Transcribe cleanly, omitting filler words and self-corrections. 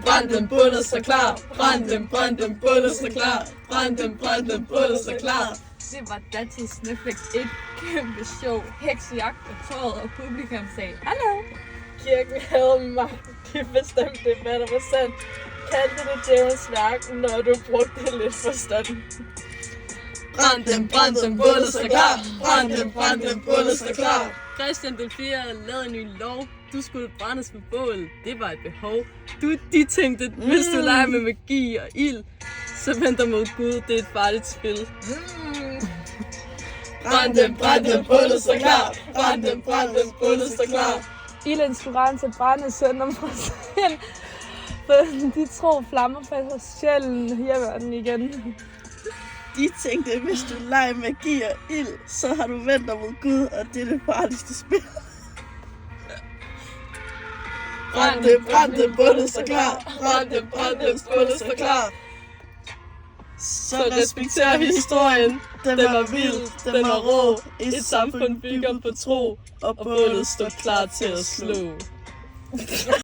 brænd dem, bålet står klar. Brænd dem, bålet står klar. Brænd dem, bålet står klar. Det var datid Sneflex et kæmpe show. Heksejagt på torvet, og publikum sagde, hallo. Kirken havde magt. De bestemte, hvad der var sandt. Kaldte det djævelens værk, når du brugte lidt forstand. Brænd dem, bålet står klar. Brænd dem, bålet står klar. Christian den 4. lavede en ny lov. Du skulle brændes på bålet. Det var et behov. De tænkte, hvis du leger med magi og ild, så venter mod Gud. Det er et farligt spil. Brænd dem, bålet står klar. Brænd dem, bålet står klar. Ilden skulle rense til brænde sønder fra sind. For de tro flammer fra sjælen hjemme den igen. De tænkte, hvis du leger magi og ild, så har du vendt dig mod Gud, og det er det farligste spil. Brænd dem, bålet står klar. Brænd dem, bålet står klar. Så respekter historien. Den var vild, den var rå. Et samfund bygger på tro, og bålet stod klar til at slå.